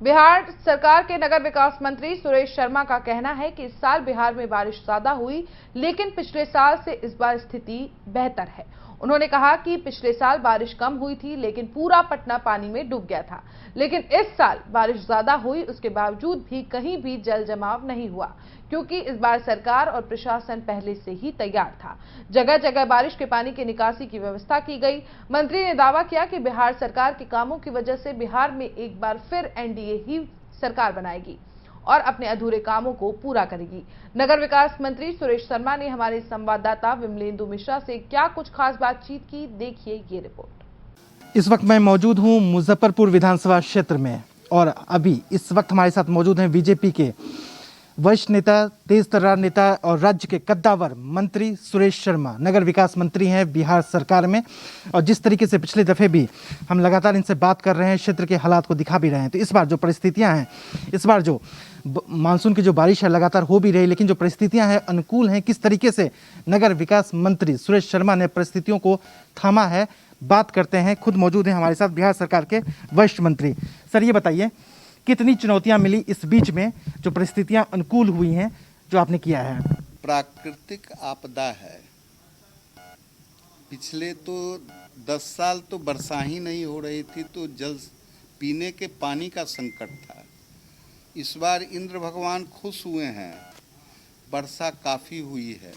बिहार सरकार के नगर विकास मंत्री सुरेश शर्मा का कहना है कि इस साल बिहार में बारिश ज्यादा हुई, लेकिन पिछले साल से इस बार स्थिति बेहतर है। उन्होंने कहा कि पिछले साल बारिश कम हुई थी, लेकिन पूरा पटना पानी में डूब गया था। लेकिन इस साल बारिश ज्यादा हुई, उसके बावजूद भी कहीं भी जल जमाव नहीं हुआ, क्योंकि इस बार सरकार और प्रशासन पहले से ही तैयार था। जगह जगह बारिश के पानी की निकासी की व्यवस्था की गई। मंत्री ने दावा किया कि बिहार सरकार के कामों की वजह से बिहार में एक बार फिर एनडीए ही सरकार बनाएगी और अपने अधूरे कामों को पूरा करेगी। नगर विकास मंत्री सुरेश शर्मा ने हमारे संवाददाता विमलेंदु मिश्रा से क्या कुछ खास बातचीत की, देखिए ये रिपोर्ट। इस वक्त मैं मौजूद हूं मुजफ्फरपुर विधानसभा क्षेत्र में और अभी इस वक्त हमारे साथ मौजूद हैं बीजेपी के वरिष्ठ नेता, तेज तर्रार नेता और राज्य के कद्दावर मंत्री सुरेश शर्मा नगर विकास मंत्री हैं बिहार सरकार में। और जिस तरीके से पिछले दफ़े भी हम लगातार इनसे बात कर रहे हैं, क्षेत्र के हालात को दिखा भी रहे हैं, तो इस बार जो परिस्थितियां हैं, इस बार जो मानसून की जो बारिश है लगातार हो भी रही, लेकिन जो परिस्थितियां हैं अनुकूल हैं। किस तरीके से नगर विकास मंत्री सुरेश शर्मा ने परिस्थितियों को थामा है, बात करते हैं। खुद मौजूद हैं हमारे साथ बिहार सरकार के वरिष्ठ मंत्री। सर, ये बताइए कितनी चुनौतियां मिली इस बीच में, जो परिस्थितियां अनुकूल हुई हैं, जो आपने किया है? प्राकृतिक आपदा है। पिछले तो 10 साल तो वर्षा ही नहीं हो रही थी, तो जल पीने के पानी का संकट था। इस बार इंद्र भगवान खुश हुए हैं, वर्षा काफ़ी हुई है,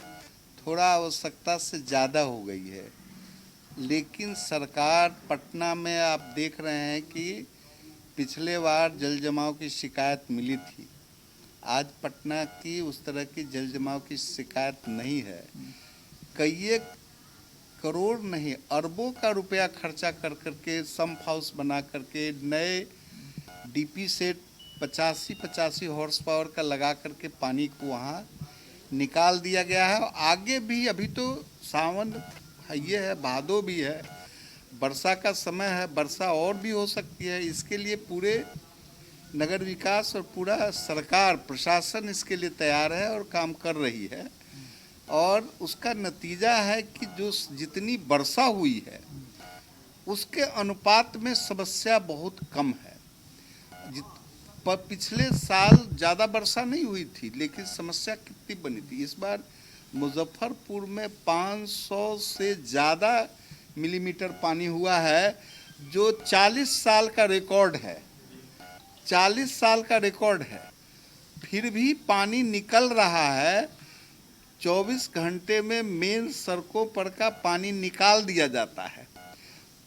थोड़ा आवश्यकता से ज़्यादा हो गई है। लेकिन सरकार पटना में आप देख रहे हैं कि पिछले बार जल जमाव की शिकायत मिली थी, आज पटना की उस तरह की जल जमाव की शिकायत नहीं है। कई करोड़ नहीं, अरबों का रुपया खर्चा कर करके सम्प हाउस बना करके नए डीपी सेट 85 हॉर्स पावर का लगा करके पानी को वहाँ निकाल दिया गया है। और आगे भी, अभी तो सावन ये है, भादो भी है, वर्षा का समय है, वर्षा और भी हो सकती है। इसके लिए पूरे नगर विकास और पूरा सरकार प्रशासन इसके लिए तैयार है और काम कर रही है। और उसका नतीजा है कि जो जितनी वर्षा हुई है उसके अनुपात में समस्या बहुत कम है। पिछले साल ज़्यादा वर्षा नहीं हुई थी, लेकिन समस्या कितनी बनी थी। इस बार मुजफ्फरपुर में 500 से ज़्यादा मिलीमीटर पानी हुआ है, जो 40 साल का रिकॉर्ड है। 40 साल का रिकॉर्ड है, फिर भी पानी निकल रहा है। 24 घंटे में मेन सड़कों पर का पानी निकाल दिया जाता है।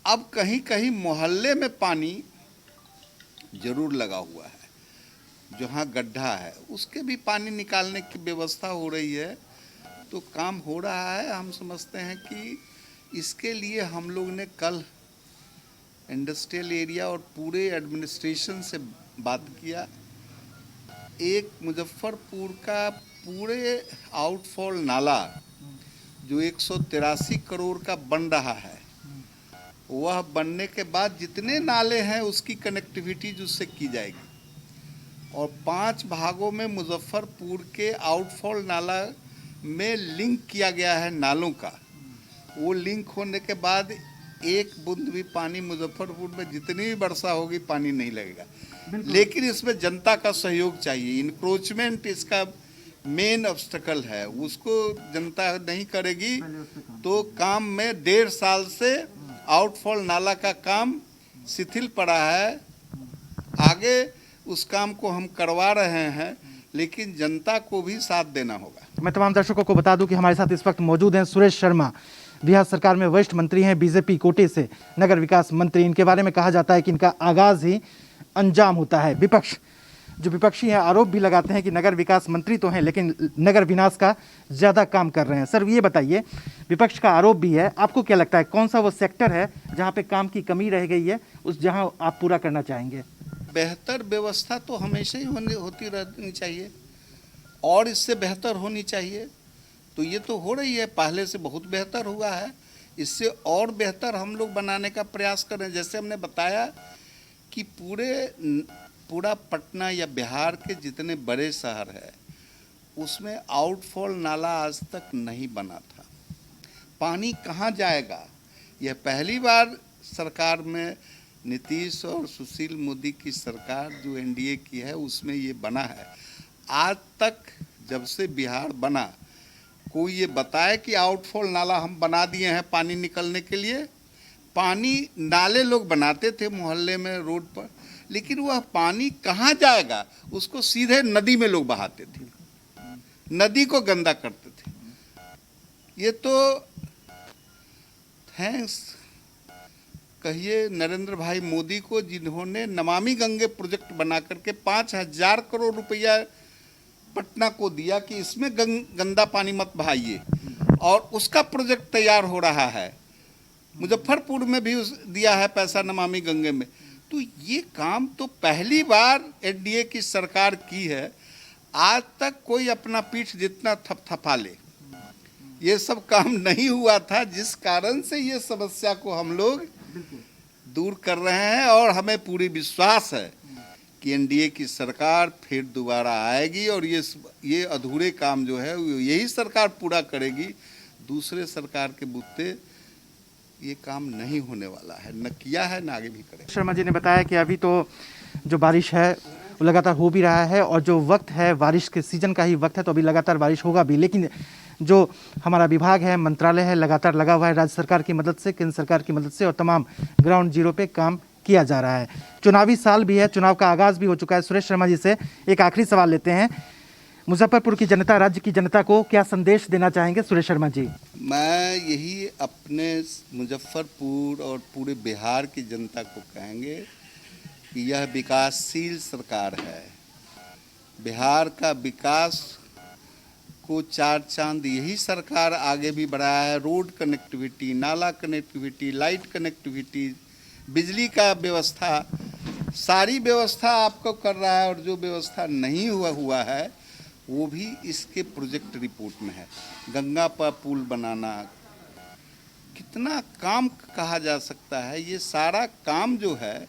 अब कहीं कहीं मोहल्ले में पानी जरूर लगा हुआ है, जहाँ गड्ढा है उसके भी पानी निकालने की व्यवस्था हो रही है, तो काम हो रहा है। हम समझते हैं कि इसके लिए हम लोग ने कल इंडस्ट्रियल एरिया और पूरे एडमिनिस्ट्रेशन से बात किया। एक मुजफ्फरपुर का पूरे आउटफॉल नाला जो 183 करोड़ का बन रहा है, वह बनने के बाद जितने नाले हैं उसकी कनेक्टिविटी उससे की जाएगी। और 5 भागों में मुजफ्फरपुर के आउटफॉल नाला में लिंक किया गया है नालों का। वो लिंक होने के बाद एक बूंद भी पानी मुजफ्फरपुर में जितनी भी वर्षा होगी पानी नहीं लगेगा। लेकिन इसमें जनता का सहयोग चाहिए। इंक्रोचमेंट इसका मेन ऑब्स्टेकल है, उसको जनता नहीं करेगी तो काम में 1.5 साल से आउटफॉल नाला का काम शिथिल पड़ा है। आगे उस काम को हम करवा रहे हैं, लेकिन जनता को भी साथ देना होगा। मैं तमाम दर्शकों को बता दूं कि हमारे साथ इस वक्त मौजूद हैं सुरेश शर्मा, बिहार सरकार में वरिष्ठ मंत्री हैं, बीजेपी कोटे से नगर विकास मंत्री। इनके बारे में कहा जाता है कि इनका आगाज ही अंजाम होता है। विपक्षी हैं आरोप भी लगाते हैं कि नगर विकास मंत्री तो हैं, लेकिन नगर विनाश का ज़्यादा काम कर रहे हैं। सर, ये बताइए, विपक्ष का आरोप भी है, आपको क्या लगता है कौन सा वो सेक्टर है जहाँ पे काम की कमी रह गई है, उस जहाँ आप पूरा करना चाहेंगे? बेहतर व्यवस्था तो हमेशा ही होती रहनी चाहिए और इससे बेहतर होनी चाहिए। तो ये तो हो रही है, पहले से बहुत बेहतर हुआ है, इससे और बेहतर हम लोग बनाने का प्रयास करें। जैसे हमने बताया कि पूरा पटना या बिहार के जितने बड़े शहर है उसमें आउटफॉल नाला आज तक नहीं बना था। पानी कहाँ जाएगा, यह पहली बार सरकार में नीतीश और सुशील मोदी की सरकार जो एनडीए की है उसमें ये बना है। आज तक जब से बिहार बना कोई ये बताए कि आउटफॉल नाला हम बना दिए हैं पानी निकलने के लिए। पानी नाले लोग बनाते थे मोहल्ले में, रोड पर, लेकिन वह पानी कहाँ जाएगा उसको सीधे नदी में लोग बहाते थे, नदी को गंदा करते थे। ये तो थैंक्स कहिए नरेंद्र भाई मोदी को, जिन्होंने नमामि गंगे प्रोजेक्ट बना करके 5,000 करोड़ रुपया पटना को दिया कि इसमें गंदा पानी मत बहाइए, और उसका प्रोजेक्ट तैयार हो रहा है। मुजफ्फरपुर में भी दिया है पैसा नमामि गंगे में। तो ये काम तो पहली बार एनडीए की सरकार की है। आज तक कोई अपना पीठ जितना थपथपा ले, ये सब काम नहीं हुआ था, जिस कारण से ये समस्या को हम लोग दूर कर रहे हैं। और हमें पूरी विश्वास है कि एनडीए की सरकार फिर दोबारा आएगी और ये अधूरे काम जो है यही सरकार पूरा करेगी। दूसरे सरकार के बुत्ते ये काम नहीं होने वाला है, न किया है न आगे भी करेगा। शर्मा जी ने बताया कि अभी तो जो बारिश है वो लगातार हो भी रहा है और जो वक्त है बारिश के सीजन का ही वक्त है, तो अभी लगातार बारिश होगा भी। लेकिन जो हमारा विभाग है, मंत्रालय है, लगातार लगा हुआ है राज्य सरकार की मदद से, केंद्र सरकार की मदद से, और तमाम ग्राउंड जीरो पे काम किया जा रहा है। चुनावी साल भी है, चुनाव का आगाज भी हो चुका है। सुरेश शर्मा जी से एक आखिरी सवाल लेते हैं। मुजफ्फरपुर की जनता, राज्य की जनता को क्या संदेश देना चाहेंगे सुरेश शर्मा जी? मैं यही अपने मुजफ्फरपुर और पूरे बिहार की जनता को कहेंगे कि यह विकासशील सरकार है। बिहार का विकास को चार चांद यही सरकार आगे भी बढ़ाया है। रोड कनेक्टिविटी, नाला कनेक्टिविटी, लाइट कनेक्टिविटी, बिजली का व्यवस्था, सारी व्यवस्था आपको कर रहा है। और जो व्यवस्था नहीं हुआ है वो भी इसके प्रोजेक्ट रिपोर्ट में है। गंगा पर पुल बनाना, कितना काम कहा जा सकता है। ये सारा काम जो है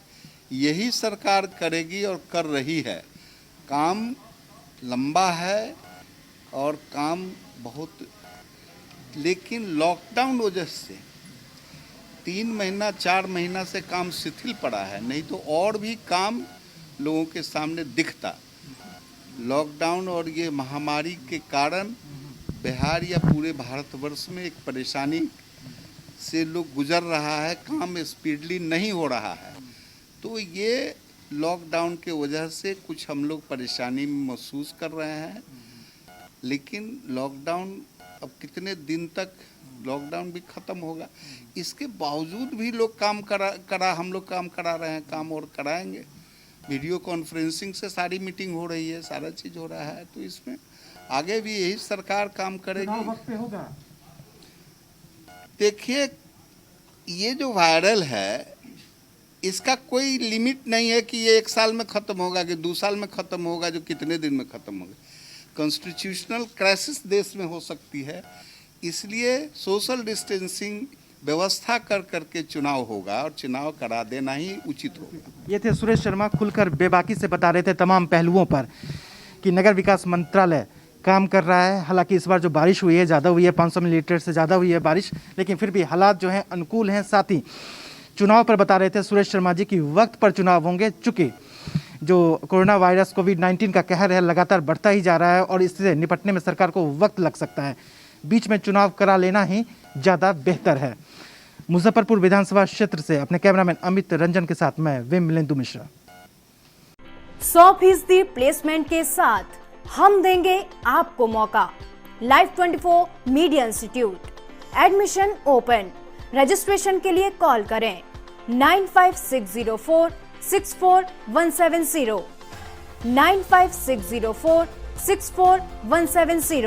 यही सरकार करेगी और कर रही है। काम लंबा है और काम बहुत, लेकिन लॉकडाउन वजह से 3 महीना 4 महीना से काम शिथिल पड़ा है, नहीं तो और भी काम लोगों के सामने दिखता। लॉकडाउन और ये महामारी के कारण बिहार या पूरे भारतवर्ष में एक परेशानी से लोग गुजर रहा है, काम स्पीडली नहीं हो रहा है। तो ये लॉकडाउन के वजह से कुछ हम लोग परेशानी महसूस कर रहे हैं। लेकिन लॉकडाउन अब कितने दिन तक लॉकडाउन भी ख़त्म होगा, इसके बावजूद भी लोग काम हम लोग काम करा रहे हैं, काम और कराएंगे। वीडियो कॉन्फ्रेंसिंग से सारी मीटिंग हो रही है, सारा चीज़ हो रहा है। तो इसमें आगे भी यही सरकार काम करेगी। वक्त पे होगा। देखिए, ये जो वायरल है इसका कोई लिमिट नहीं है कि ये 1 साल में ख़त्म होगा कि 2 साल में ख़त्म होगा, जो कितने दिन में ख़त्म होगा। कॉन्स्टिट्यूशनल क्राइसिस देश में हो सकती है, इसलिए सोशल डिस्टेंसिंग व्यवस्था कर करके चुनाव होगा और चुनाव करा देना ही उचित होगा। ये थे सुरेश शर्मा, खुलकर बेबाकी से बता रहे थे तमाम पहलुओं पर कि नगर विकास मंत्रालय काम कर रहा है। हालांकि इस बार जो बारिश हुई है ज़्यादा हुई है, 500 मिलीमीटर से ज़्यादा हुई है बारिश, लेकिन फिर भी हालात जो हैं अनुकूल हैं। साथ ही चुनाव पर बता रहे थे सुरेश शर्मा जी कि वक्त पर चुनाव होंगे, चूँकि जो कोरोना वायरस कोविड-19 का कहर है लगातार बढ़ता ही जा रहा है और इससे निपटने में सरकार को वक्त लग सकता है। बीच में चुनाव करा लेना ही ज़्यादा बेहतर है। मुजफ्फरपुर विधानसभा क्षेत्र से अपने कैमरामैन अमित रंजन के साथ मैं विमलेंदु मिश्रा। 100% प्लेसमेंट के साथ हम देंगे आपको मौका। Live 24 media institute, admission open. Registration के लिए कॉल करें 9560464170 9560464170।